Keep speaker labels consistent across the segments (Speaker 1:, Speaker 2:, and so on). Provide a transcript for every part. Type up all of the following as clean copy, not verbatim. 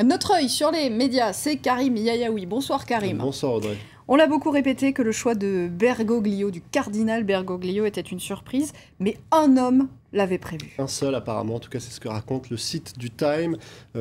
Speaker 1: Notre œil sur les médias, c'est Karim Yayaoui. Bonsoir Karim.
Speaker 2: Bonsoir Audrey.
Speaker 1: On l'a beaucoup répété que le choix de Bergoglio, du cardinal Bergoglio, était une surprise, mais un homme l'avait prévu.
Speaker 2: Un seul apparemment, en tout cas c'est ce que raconte le site du Time.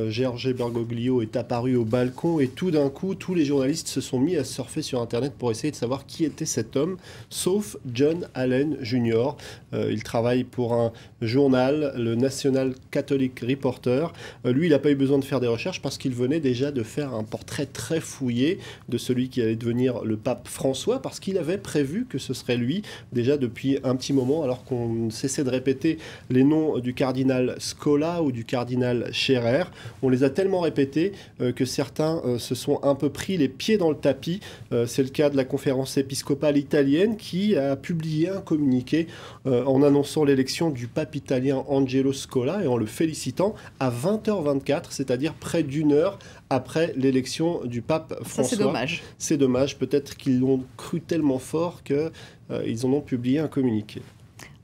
Speaker 2: Georges Bergoglio est apparu au balcon et tout d'un coup, tous les journalistes se sont mis à surfer sur Internet pour essayer de savoir qui était cet homme, sauf John Allen Jr. Il travaille pour un journal, le National Catholic Reporter. Lui, il n'a pas eu besoin de faire des recherches parce qu'il venait déjà de faire un portrait très fouillé de celui qui allait devenir le pape François, parce qu'il avait prévu que ce serait lui déjà depuis un petit moment, alors qu'on cessait de répéter les noms du cardinal Scola ou du cardinal Scherer. On les a tellement répétés que certains se sont un peu pris les pieds dans le tapis. C'est le cas de la conférence épiscopale italienne qui a publié un communiqué en annonçant l'élection du pape italien Angelo Scola et en le félicitant à 20h24, c'est-à-dire près d'une heure après l'élection du pape François.
Speaker 1: Ça, c'est dommage.
Speaker 2: C'est dommage, peut-être qu'ils l'ont cru tellement fort qu'ils en ont publié un communiqué.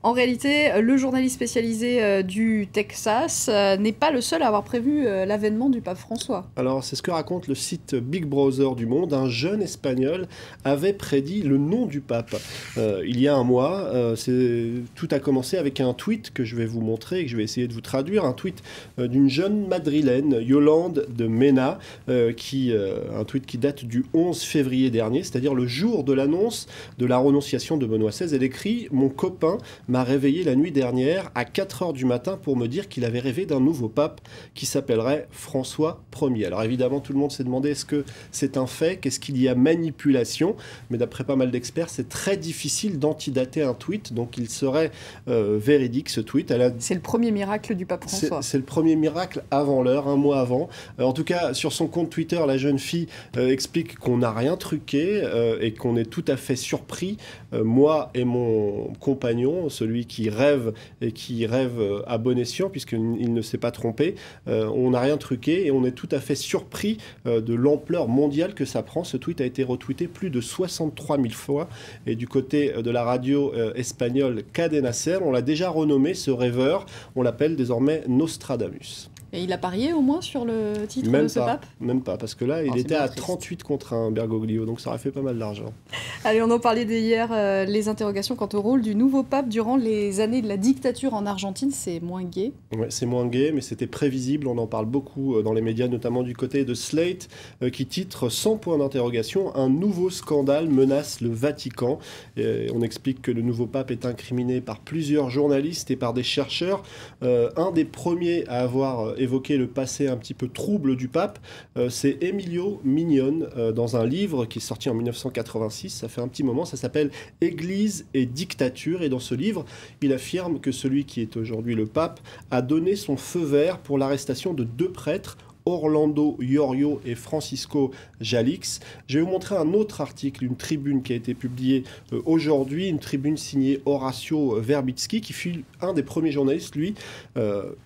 Speaker 1: En réalité, le journaliste spécialisé du Texas n'est pas le seul à avoir prévu l'avènement du pape François.
Speaker 2: Alors, c'est ce que raconte le site Big Brother du Monde. Un jeune Espagnol avait prédit le nom du pape. Il y a un mois, tout a commencé avec un tweet que je vais vous montrer et que je vais essayer de vous traduire. Un tweet d'une jeune madrilène, Yolande de Mena, un tweet qui date du 11 février dernier, c'est-à-dire le jour de l'annonce de la renonciation de Benoît XVI. Elle écrit « Mon copain m'a réveillé la nuit dernière à 4 h du matin pour me dire qu'il avait rêvé d'un nouveau pape qui s'appellerait François Ier. » Alors évidemment, tout le monde s'est demandé est-ce que c'est un fait, qu'est-ce qu'il y a manipulation, mais d'après pas mal d'experts, c'est très difficile d'antidater un tweet, donc il serait véridique ce tweet.
Speaker 1: C'est le premier miracle du pape François.
Speaker 2: C'est le premier miracle avant l'heure, un mois avant. En tout cas, sur son compte Twitter, la jeune fille explique qu'on n'a rien truqué et qu'on est tout à fait surpris, moi et mon compagnon, celui qui rêve à bon escient, puisqu'il ne s'est pas trompé. On n'a rien truqué et on est tout à fait surpris de l'ampleur mondiale que ça prend. Ce tweet a été retweeté plus de 63 000 fois. Et du côté de la radio espagnole Cadena Ser, on l'a déjà renommé, ce rêveur. On l'appelle désormais Nostradamus.
Speaker 1: Et il a parié au moins sur le titre de ce pape ?
Speaker 2: Même pas, parce que là, il était à 38 contre 1, Bergoglio, donc ça aurait fait pas mal d'argent.
Speaker 1: Allez, on en parlait dès hier, les interrogations quant au rôle du nouveau pape durant les années de la dictature en Argentine, c'est moins gai.
Speaker 2: Ouais, c'est moins gai, mais c'était prévisible, on en parle beaucoup dans les médias, notamment du côté de Slate, qui titre sans point d'interrogation, un nouveau scandale menace le Vatican. Et on explique que le nouveau pape est incriminé par plusieurs journalistes et par des chercheurs. Un des premiers à avoir évoqué le passé un petit peu trouble du pape, c'est Emilio Mignone, dans un livre qui est sorti en 1986, ça fait un petit moment, ça s'appelle « Église et dictature », et dans ce livre, il affirme que celui qui est aujourd'hui le pape a donné son feu vert pour l'arrestation de 2 prêtres, Orlando Iorio et Francisco Jalix. Je vais vous montrer un autre article, une tribune qui a été publiée aujourd'hui, une tribune signée Horacio Verbitsky, qui fut un des premiers journalistes, lui,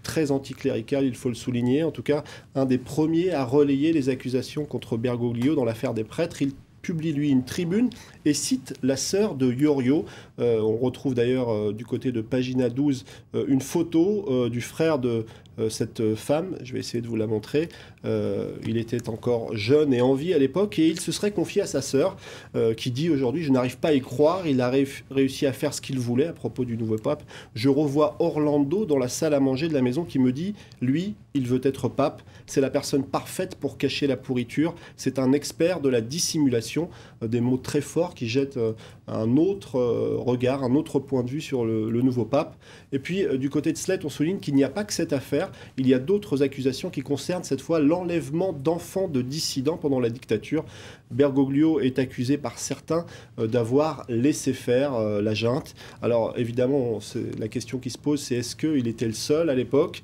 Speaker 2: très anticlérical, il faut le souligner, en tout cas un des premiers à relayer les accusations contre Bergoglio dans l'affaire des prêtres. Il publie, lui, une tribune et cite la sœur de Iorio. On retrouve d'ailleurs du côté de Pagina 12 une photo du frère de cette femme. Je vais essayer de vous la montrer. Il était encore jeune et en vie à l'époque et il se serait confié à sa sœur qui dit aujourd'hui « Je n'arrive pas à y croire, il a réussi à faire ce qu'il voulait » à propos du nouveau pape. Je revois Orlando dans la salle à manger de la maison qui me dit « Lui, il veut être pape. C'est la personne parfaite pour cacher la pourriture. C'est un expert de la dissimulation. » Des mots très forts qui jettent un autre regard, un autre point de vue sur le nouveau pape. Et puis, du côté de Slate, on souligne qu'il n'y a pas que cette affaire. Il y a d'autres accusations qui concernent cette fois l'enlèvement d'enfants de dissidents pendant la dictature. Bergoglio est accusé par certains d'avoir laissé faire la junte. Alors, évidemment, la question qui se pose, c'est est-ce qu'il était le seul à l'époque ?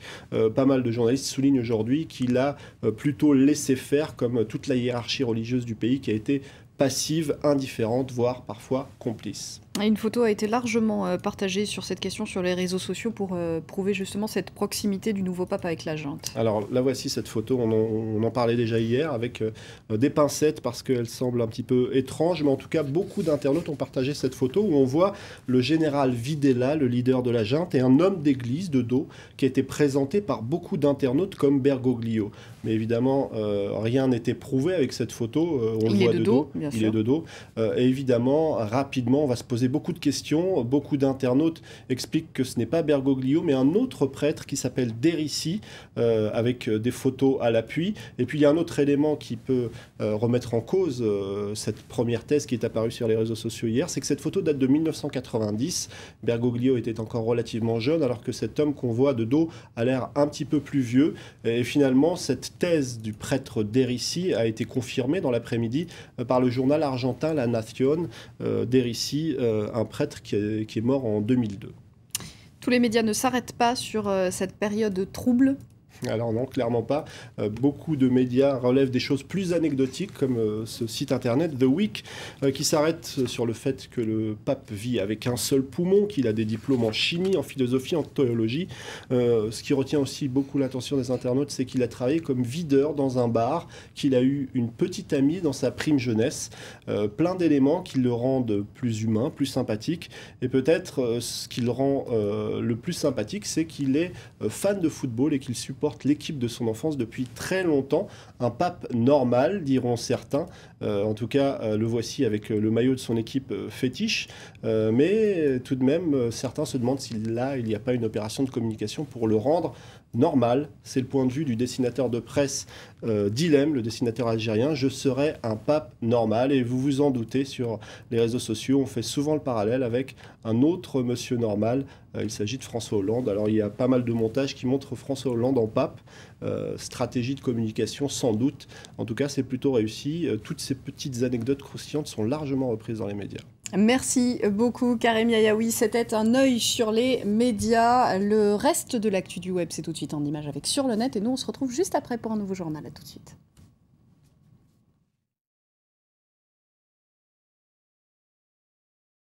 Speaker 2: Pas mal de journalistes soulignent aujourd'hui qu'il a plutôt laissé faire, comme toute la hiérarchie religieuse du pays qui a été passive, indifférente, voire parfois complice.
Speaker 1: Une photo a été largement partagée sur cette question sur les réseaux sociaux pour prouver justement cette proximité du nouveau pape avec la junte.
Speaker 2: Alors là voici cette photo, on en parlait déjà hier, avec des pincettes parce qu'elle semble un petit peu étrange, mais en tout cas beaucoup d'internautes ont partagé cette photo où on voit le général Videla, le leader de la junte, et un homme d'église de dos qui a été présenté par beaucoup d'internautes comme Bergoglio. Mais évidemment, rien n'était prouvé avec cette photo, on le voit de dos, il est de dos. Et évidemment, rapidement, on va se poser beaucoup de questions. Beaucoup d'internautes expliquent que ce n'est pas Bergoglio, mais un autre prêtre qui s'appelle Derici, avec des photos à l'appui. Et puis il y a un autre élément qui peut remettre en cause cette première thèse qui est apparue sur les réseaux sociaux hier, c'est que cette photo date de 1990. Bergoglio était encore relativement jeune, alors que cet homme qu'on voit de dos a l'air un petit peu plus vieux. Et finalement, cette thèse du prêtre Derici a été confirmée dans l'après-midi par le journal argentin La Nación. Derici, un prêtre qui est mort en 2002.
Speaker 1: Tous les médias ne s'arrêtent pas sur cette période trouble.
Speaker 2: Alors non, clairement pas. Beaucoup de médias relèvent des choses plus anecdotiques, comme ce site internet The Week, qui s'arrête sur le fait que le pape vit avec un seul poumon, qu'il a des diplômes en chimie, en philosophie, en théologie. Ce qui retient aussi beaucoup l'attention des internautes, c'est qu'il a travaillé comme videur dans un bar, qu'il a eu une petite amie dans sa prime jeunesse. Plein d'éléments qui le rendent plus humain, plus sympathique. Et peut-être ce qui le rend le plus sympathique, c'est qu'il est fan de football et qu'il supporte l'équipe de son enfance depuis très longtemps. Un pape normal, diront certains. En tout cas, le voici avec le maillot de son équipe fétiche. Mais tout de même, certains se demandent s'il n'y a pas une opération de communication pour le rendre normal. C'est le point de vue du dessinateur de presse Dilem, le dessinateur algérien. Je serais un pape normal. Et vous vous en doutez, sur les réseaux sociaux, on fait souvent le parallèle avec un autre monsieur normal. Il s'agit de François Hollande. Alors il y a pas mal de montages qui montrent François Hollande en pape. Stratégie de communication sans doute. En tout cas, c'est plutôt réussi. Toutes ces petites anecdotes croustillantes sont largement reprises dans les médias.
Speaker 1: Merci beaucoup Karim Yayaoui, c'était un œil sur les médias. Le reste de l'actu du web, c'est tout de suite en images avec Sur le net, et nous on se retrouve juste après pour un nouveau journal. À tout de suite.